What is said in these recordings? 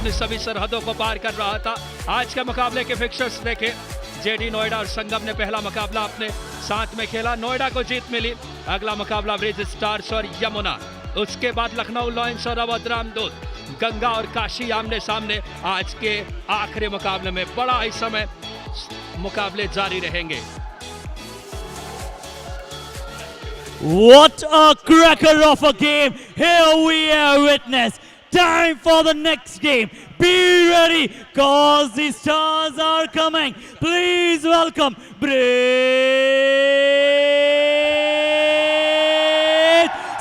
अपनी सभी सरहदों को पार कर रहा था। आज के मुकाबले के फिक्चर्स देखे, जेडी नोएडा और संगम ने पहला मुकाबला अपने साथ में खेला, नोएडा को जीत मिली। अगला मुकाबला ब्रिज स्टार्स और यमुना, उसके बाद लखनऊ लॉयंस और अवध रामदूत, गंगा और काशी आमने सामने। आज के आखिरी मुकाबले में बड़ा ही समय मुकाबले जारी रहेंगे। What a cracker of a game! Here we are witness. Time for the next game. Be ready, cause the stars are coming. Please welcome Bridge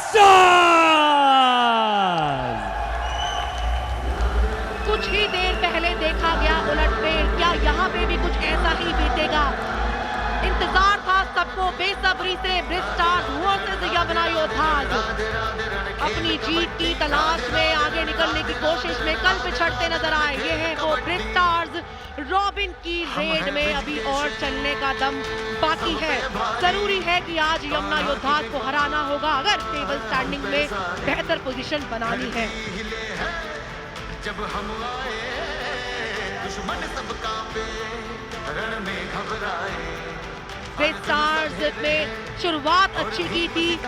Stars. कुछ ही देर पहले देखा गया उलटफेर, क्या यहाँ पे भी कुछ ऐसा ही बीतेगा? इंतजार था सबको बेसब्री से। ब्रिज स्टार्स वर्सेस यमुना योद्धाज अपनी जीत की तलाश में आगे निकलने की कोशिश में कल पिछड़ते नजर आए। ये है वो ब्रिज स्टार्स। रॉबिन की रेड में अभी और चलने का दम बाकी है। जरूरी है कि आज यमुना योद्धाज को हराना होगा अगर टेबल स्टैंडिंग में बेहतर पोजीशन बनानी है। जब हम आए दुश्मन सब कांपे, रण में घबराए। ब्रिज स्टार्स में शुरुआत अच्छी की थी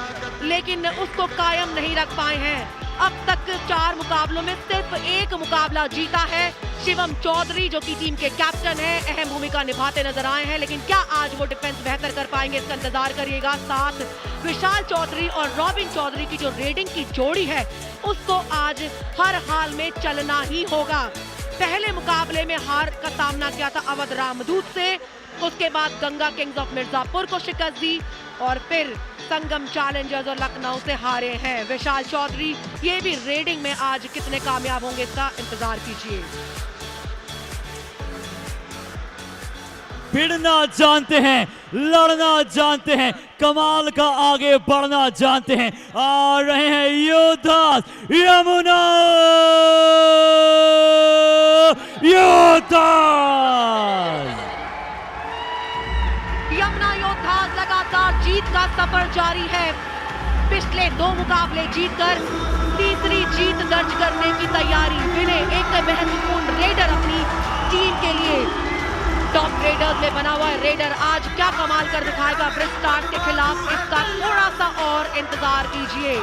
लेकिन उसको कायम नहीं रख पाए हैं। अब तक 4 मुकाबलों में सिर्फ एक मुकाबला जीता है। शिवम चौधरी जो कि टीम के कैप्टन हैं, अहम भूमिका निभाते नजर आए हैं, लेकिन क्या आज वो डिफेंस बेहतर कर पाएंगे, इसका इंतजार करिएगा। साथ विशाल चौधरी और रॉबिन चौधरी की जो रेडिंग की जोड़ी है उसको आज हर हाल में चलना ही होगा। पहले मुकाबले में हार का सामना किया था अवध रामदूत से, उसके बाद गंगा किंग्स ऑफ मिर्जापुर को शिकस्त दी और फिर संगम चैलेंजर्स और लखनऊ से हारे हैं विशाल चौधरी। ये भी रेडिंग में आज कितने कामयाब होंगे इसका इंतजार कीजिए। भिड़ना जानते हैं, लड़ना जानते हैं, कमाल का आगे बढ़ना जानते हैं। आ रहे हैं योद्धाज यमुना योद्धाज। यमुना योद्धाज लगातार जीत का सफर जारी है। पिछले 2 मुकाबले जीतकर तीसरी जीत दर्ज करने की तैयारी। विनय एक महत्वपूर्ण रेडर अपनी टीम के लिए। टॉप रेडर्स में बना हुआ है रेडर, आज क्या कमाल कर दिखाएगा ब्रिज स्टार्स के खिलाफ, इसका थोड़ा सा और इंतजार कीजिए।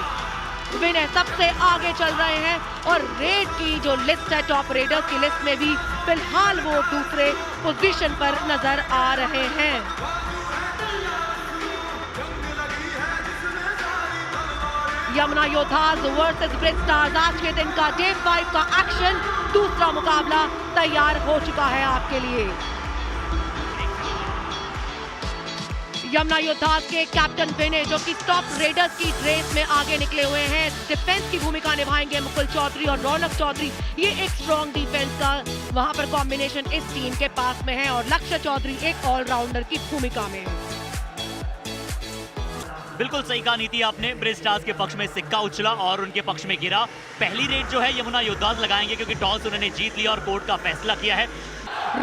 विनय सबसे आगे चल रहे हैं और रेड की जो लिस्ट है टॉप रेडर्स की लिस्ट में भी फिलहाल वो दूसरे पोजीशन पर नजर आ रहे हैं। यमुना योद्धाज वर्सेस ब्रिज स्टार्स, आज के दिन का डे 5 का एक्शन, दूसरा मुकाबला तैयार हो चुका है आपके लिए। यमुना योद्धाज के कैप्टन विनय जो कि टॉप रेडर्स की रेस में आगे निकले हुए हैं, डिफेंस की भूमिका निभाएंगे मुकुल चौधरी और रौनक चौधरी। ये एक स्ट्रॉन्ग डिफेंस का वहां पर कॉम्बिनेशन इस टीम के पास में है और लक्ष्य चौधरी एक ऑलराउंडर की भूमिका में है। बिल्कुल सही कहा नीति आपने। ब्रिज स्टार्स के पक्ष में सिक्का उछला और उनके पक्ष में गिरा। पहली रेड जो है यमुना योद्धाज लगाएंगे क्योंकि टॉस उन्होंने जीत लिया और कोर्ट का फैसला किया है।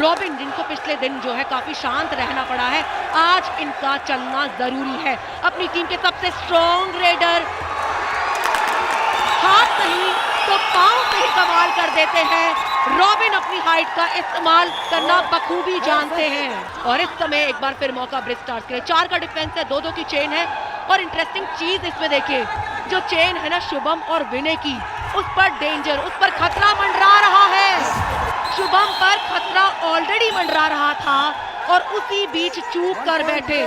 रॉबिन जिनको पिछले दिन जो है काफी शांत रहना पड़ा है, आज इनका चलना जरूरी है। अपनी टीम के सबसे स्ट्रॉन्ग रेडर हाथ नहीं तो पांव से ही कमाल कर देते हैं। रॉबिन अपनी हाइट का इस्तेमाल करना बखूबी जानते हैं और इस समय एक बार फिर मौका ब्रिज स्टार्स के लिए। 4 का डिफेंस है, 2-2 की चेन है और इंटरेस्टिंग चीज इसमें देखिए, जो चेन है ना शुभम और विनय की, उस पर डेंजर, उस पर खतरा मंडरा रहा है। शुभम पर खतरा ऑलरेडी मंडरा रहा था और उसी बीच चूक कर बैठे।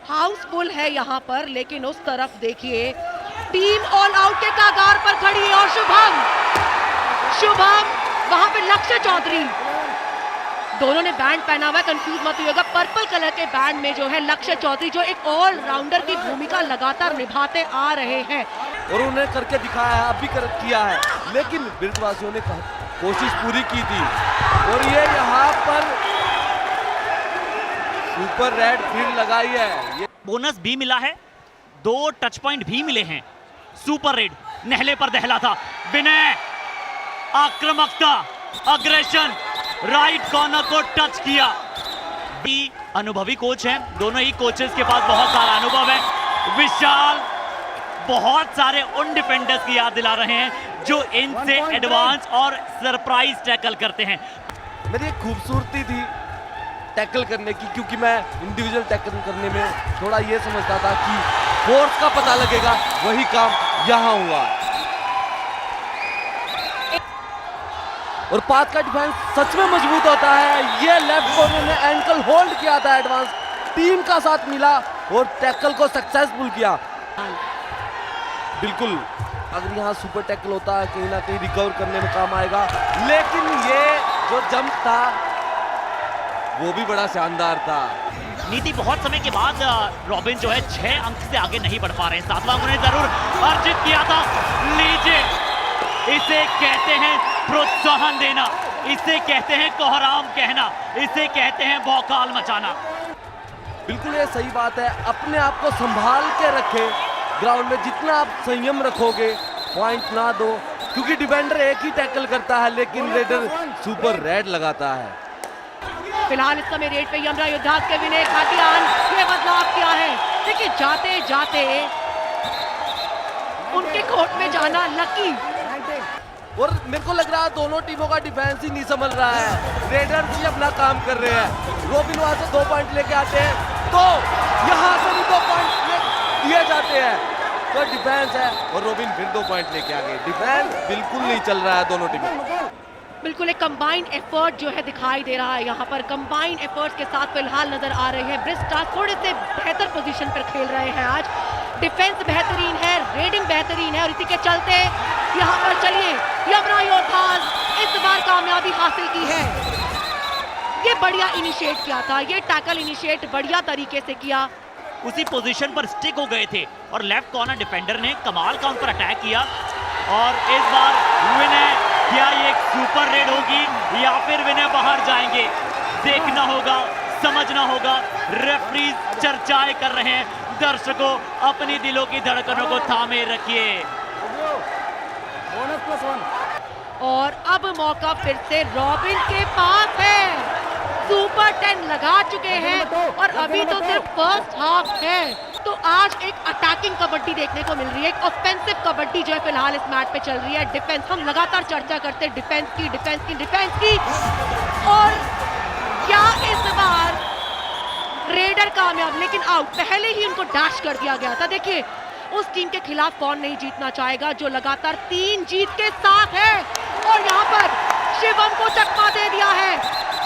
हाउसफुल है यहाँ पर, लेकिन उस तरफ देखिए टीम ऑल आउट के कगार पर खड़ी है और शुभम वहां पे लक्ष्य चौधरी, दोनों ने बैंड पहना हुआ है, कंफ्यूज मत होइएगा। पर्पल कलर के बैंड में जो है लक्ष्य चौधरी जो एक ऑल राउंडर की भूमिका लगातार निभाते आ रहे हैं और उन्होंने करके दिखाया है, अब भी किया है, लेकिन ब्रिजवासियों ने कोशिश पूरी की थी और ये यहाँ पर सुपर रेड फील्ड लगाई है। ये बोनस भी मिला है, 2 टच पॉइंट भी मिले हैं। सुपर रेड नहले पर दहला था विनय, आक्रामकता, अग्रेशन, राइट कॉर्नर को टच किया। अनुभवी कोच हैं, दोनों ही कोचेस के पास बहुत सारा अनुभव है। विशाल बहुत सारे उन डिफेंडर्स की याद दिला रहे हैं जो इनसे एडवांस और सरप्राइज टैकल करते हैं। मेरी एक खूबसूरती थी टैकल करने की, क्योंकि मैं इंडिविजुअल टैकल करने में थोड़ा ये समझता था कि फोर्स का पता लगेगा, वही काम यहां हुआ। और पाथ का डिफेंस सच में मजबूत होता है। ये लेफ्ट कॉर्नर ने एंकल होल्ड किया था, एडवांस टीम का साथ मिला और टैकल को सक्सेसफुल किया। बिल्कुल, अगर यहाँ सुपर टैकल होता है कहीं ना कहीं रिकवर करने में काम आएगा, लेकिन ये जो जंप था वो भी बड़ा शानदार था। नीति बहुत समय के बाद रॉबिन जो है 6 अंक से आगे नहीं बढ़ पा रहे हैं। 7वां अंक उन्हें जरूर अर्जित किया था। लीजिए, इसे कहते हैं प्रोत्साहन देना, इसे कहते हैं कोहराम कहना, इसे कहते हैं भौकाल मचाना। बिल्कुल ये सही बात है, अपने आप को संभाल के रखे। ग्राउंड में जितना आप संयम रखोगे पॉइंट ना दो, क्योंकि डिफेंडर एक ही टैकल करता है लेकिन रेडर सुपर रेड लगाता है। फिलहाल इस समय रेड पे यमुना योद्धा के विनय खाटियान ये बदलाव किया है। देखिए, जाते जाते उनके कोर्ट में जाना लकी। और मेरे को लग रहा है दोनों टीमों का डिफेंस ही नहीं संभल रहा है। रेडर्स ही अपना काम कर रहे हैं। रॉबिन वहां से 2 पॉइंट लेके आते हैं तो यहाँ से भी 2 पॉइंट दिए जाते हैं, तो डिफेंस है और रॉबिन फिर 2 पॉइंट लेके आ गए। डिफेंस बिल्कुल नहीं चल रहा है दोनों टीमों। बिल्कुल एक कंबाइंड एफर्ट जो है दिखाई दे रहा है यहाँ पर। कंबाइंड एफर्ट्स के साथ फिलहाल नजर आ रहे हैं ब्रिज स्टार्स थोड़े से बेहतर पोजीशन पर खेल रहे हैं आज। डिफेंस बेहतरीन है, रेडिंग बेहतरीन है और इसी के चलते यहाँ पर चलिए यमुना योद्धास इस बार कामयाबी हासिल की है। ये बढ़िया इनिशिएट किया था, ये टैकल इनिशिएट बढ़िया तरीके से किया। उसी पोजीशन पर स्टिक हो गए थे और लेफ्ट कॉर्नर डिफेंडर ने कमाल का उन पर अटैक किया। और इस बार विनय, क्या ये एक सुपर रेड होगी या फिर विनय बाहर जाएंगे, देखना होगा, समझना होगा। रेफरीज चर्चाएं कर रहे हैं। दर्शकों, अपनी दिलों की धड़कनों को थामे रखिए। और अब मौका फिर से रॉबिन के पास है। सुपर 10 लगा चुके हैं और अभी तो सिर्फ फर्स्ट हाफ है। तो आज एक अटैकिंग कबड्डी देखने को मिल रही है, एक ऑफेंसिव कबड्डी जो है फिलहाल इस मैच पे चल रही है। डिफेंस, हम लगातार चर्चा करते हैं डिफेंस की। और क्या इस बार रेडर कामयाब, लेकिन आउट, पहले ही उनको डैश कर दिया गया था। देखिए, उस टीम के खिलाफ कौन नहीं जीतना चाहेगा जो लगातार 3 जीत के साथ है। और यहाँ पर शिवम को चकमा दे दिया है,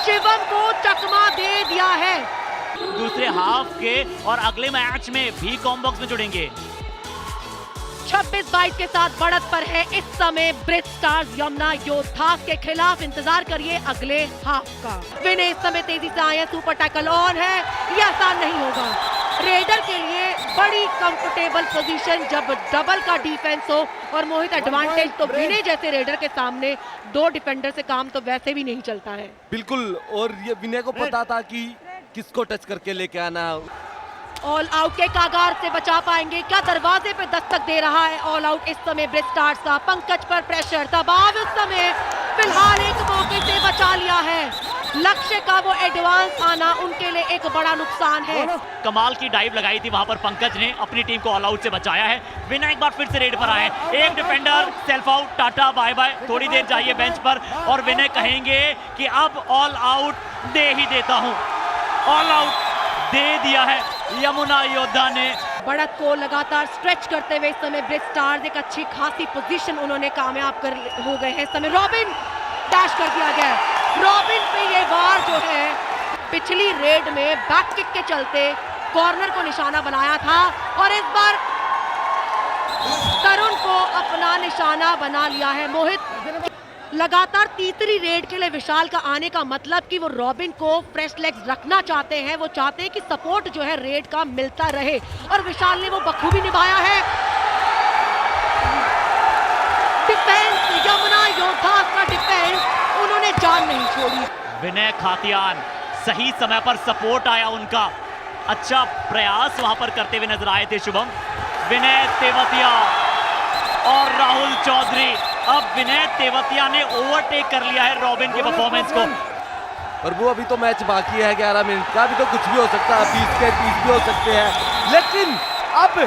शिवम को चकमा दे दिया है। दूसरे हाफ के और अगले मैच में भी कॉम्बॉक्स में जुड़ेंगे। 26-22 के साथ बढ़त पर है इस समय ब्रिज स्टार्स यमुना योद्धास के खिलाफ। इंतजार करिए अगले हाफ का। विनय इस समय तेजी से आए, सुपर टैकल ऑन है, ये आसान नहीं होगा। रेडर के लिए बड़ी कंफर्टेबल पोजीशन जब डबल का डिफेंस हो और मोहित एडवांटेज, तो विनय जैसे रेडर के सामने 2 डिफेंडर से काम तो वैसे भी नहीं चलता है। बिल्कुल, और ये विनय को पता था कि किसको टच करके लेके आना है। ऑल आउट के कागार से बचा पाएंगे क्या? दरवाजे पे दस्तक दे रहा है ऑल आउट इस समय ब्रिज स्टार्स का। पंकज पर प्रेशर, दबाव इस समय फिलहाल एक मौके से बचा लिया है। लक्ष्य का वो एडवांस आना उनके लिए एक बड़ा नुकसान है। कमाल की डाइव लगाई थी वहां पर पंकज ने, अपनी टीम को ऑल आउट से बचाया है। विनय एक बार फिर से रेड पर आए, एक डिफेंडर सेल्फ आउट, टाटा बाय बाय, थोड़ी देर जाइए बेंच पर। और विनय कहेंगे कि अब ऑल आउट दे ही देता हूं। ऑल आउट दे दिया है यमुना योद्धा ने। बढ़त को लगातार स्ट्रेच करते हुए इस समय ब्रिज स्टार्स एक अच्छी खासी पोजीशन उन्होंने कामयाब कर हो गए हैं। इस समय रॉबिन डैश कर दिया गया है। रॉबिन पे ये वार जो है पिछली रेड में बैक किक के चलते कॉर्नर को निशाना बनाया था और इस बार तरुण को अपना निशाना बना लिया है। मोहित, लगातार तीसरी रेड के लिए विशाल का आने का मतलब कि वो रॉबिन को फ्रेश लेग्स रखना चाहते हैं। वो चाहते हैं कि सपोर्ट जो है रेड का मिलता रहे और विशाल ने वो बखूबी निभाया है। डिफेंस, यमुना योद्धास का डिफेंस, उन्होंने जान नहीं छोड़ी। विनय खातियान, सही समय पर सपोर्ट आया उनका, अच्छा प्रयास वहां पर करते हुए नजर आए थे शुभम। विनय तेवतिया और राहुल चौधरी, अब विनय तेवतिया ने ओवरटेक कर लिया है रॉबिन के परफॉर्मेंस को। और वो अभी तो मैच बाकी है 11 मिनट का, अभी तो कुछ भी हो सकता है, 20 के 30 भी हो सकते हैं। लेकिन अब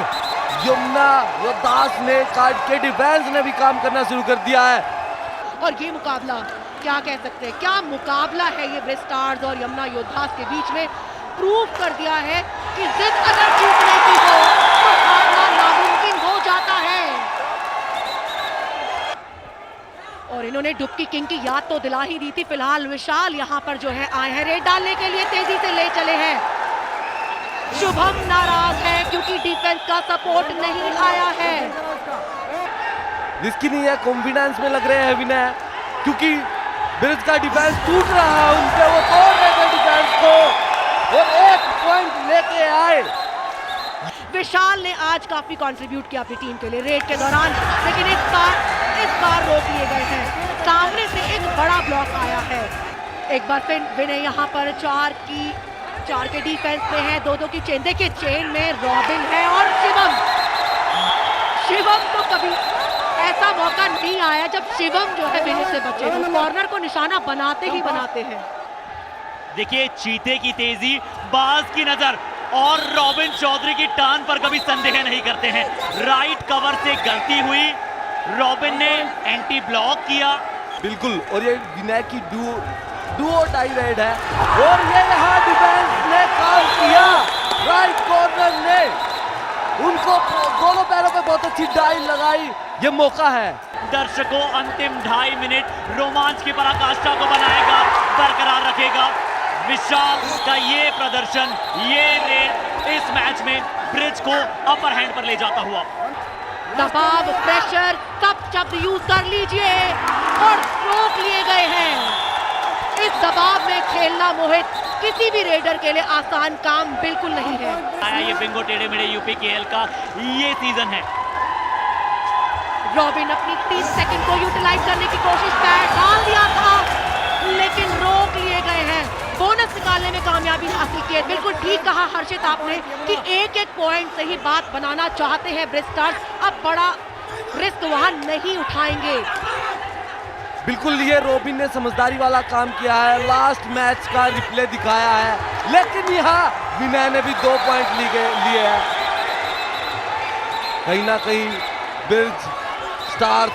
यमुना योद्धास ने के डिफेंस ने भी काम करना शुरू कर दिया है। और ये मुकाबला क्या कह सकते हैं, क्या मुकाबला है ये ब्रिज स्टार्स और यमुना योद्धास के बीच में। प्रूव कर दिया है कि जिद अगर जीतने की हो तो हारना नामुमकिन हो जाता है। और इन्होंने डुबकी किंग की याद तो दिला ही दी थी। फिलहाल विशाल यहाँ पर जो है आए हैं, रेड डालने के लिए तेजी से ले चले हैं। शुभम नाराज है क्योंकि डिफेंस का सपोर्ट नहीं आया है। रिस्की नहीं है, कॉन्फिडेंस में लग रहे हैं विनय, क्योंकि ब्रिज का डिफेंस टूट रहा है उनपे, वो तोड़ रहे थे डिफेंस को और 1 पॉइंट लेके आए। विशाल ने आज काफी कंट्रीब्यूट किया अपनी टीम के लिए रेड के दौरान, लेकिन इस बार रोक लिए गए हैं। सामने से एक बड़ा ब्लॉक आया है। एक बार फिर विनय यहाँ पर 4 के डिफेंस में है, 2-2 की चेन। देखिए चेन में रॉबिन है और शिवम को कभी ऐसा मौका नहीं आया जब शिवम जो है विनय से बचे। वो कॉर्नर को निशाना बनाते ही बनाते हैं। देखिए चीते की तेजी, बाज की नजर और रॉबिन चौधरी की टान पर कभी संदेह नहीं करते हैं। राइट कवर से गलती हुई, रॉबिन ने एंटी ब्लॉक किया। बिल्कुल, और ये विनय की डुओ टाई रेड है और ये यहाँ डिफेंस ने काम किया। राइट कॉर्नर ने उनको दोनों पैरों पे बहुत अच्छी डाई लगाई। ये मौका है। दर्शकों अंतिम 2.5 मिनट रोमांच की पराकाष्ठा को बनाएगा, बरकरार रखेगा। विशाल का ये प्रदर्शन, ये रेड इस मैच में ब्रिज को अपर हैंड पर ले जाता हुआ। दबाव, प्रेशर सब शब्द यूज कर लीजिए और रोक लिए गए हैं। इस दबाव में खेलना मोहित किसी भी रेडर के लिए आसान काम बिल्कुल नहीं है। आया ये बिंगो टेढ़े मेढ़े यूपीकेएल का ये सीजन है। रॉबिन अपनी 30 सेकंड को यूटिलाइज करने की कोशिश डाल दिया था, लेकिन रोक लिए गए हैं। बोनस निकालने में कामयाबी हासिल की है। बिल्कुल ठीक कहा हर्षित आपने कि एक पॉइंट से ही बात बनाना चाहते हैं ब्रिज स्टार्स। अब बड़ा रिस्क वहां नहीं उठाएंगे। बिल्कुल, ये रॉबिन ने समझदारी वाला काम किया है, लास्ट मैच का रिप्ले दिखाया है, लेकिन यहाँ विनय ने भी 2 पॉइंट लिए हैं। कहीं ना कहीं ब्रिज स्टार्स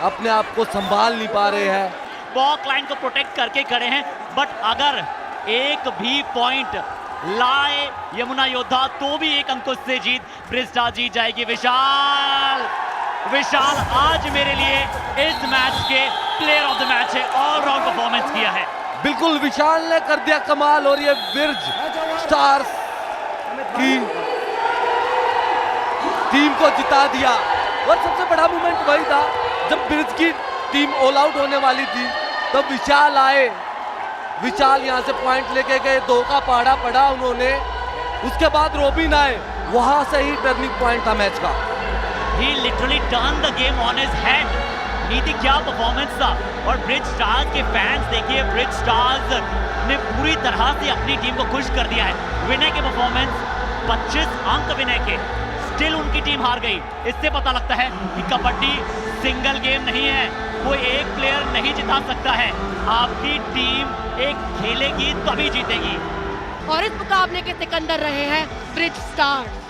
अपने आप को संभाल नहीं पा रहे हैं। बॉक लाइन को प्रोटेक्ट करके खड़े हैं, बट अगर एक भी पॉइंट लाए यमुना योद्धा तो भी 1 अंक से जीत ब्रिज स्टार जीत जाएगी। विशाल आज मेरे लिए इस मैच के प्लेयर ऑफ द मैच है, ऑलराउंड परफॉर्मेंस किया है। बिल्कुल, विशाल ने कर दिया कमाल और ये ब्रिज स्टार्स की टीम को जिता दिया। और सबसे बड़ा मोमेंट वही था जब ब्रिज की टीम ऑल आउट होने वाली थी, तब विशाल आए। विशाल यहाँ से पॉइंट लेके गए, 2 का पहाड़ा पड़ा उन्होंने। उसके बाद रॉबिन आए, वहां से ही टर्निंग पॉइंट था मैच का। He literally turned the game on his head. नीति क्या परफॉर्मेंस था। और ब्रिज स्टार्स के फैंस देखिए, ब्रिज स्टार्स ने पूरी तरह से अपनी टीम को खुश कर दिया है। विनय के परफॉर्मेंस 25 अंक विनय के, स्टिल उनकी टीम हार गई। इससे पता लगता है कि कबड्डी सिंगल गेम नहीं है, कोई एक प्लेयर नहीं जिता सकता है। आपकी टीम एक खेलेगी तभी जीतेगी। और इस मुकाबले के सिकंदर रहे हैं ब्रिज स्टार्स।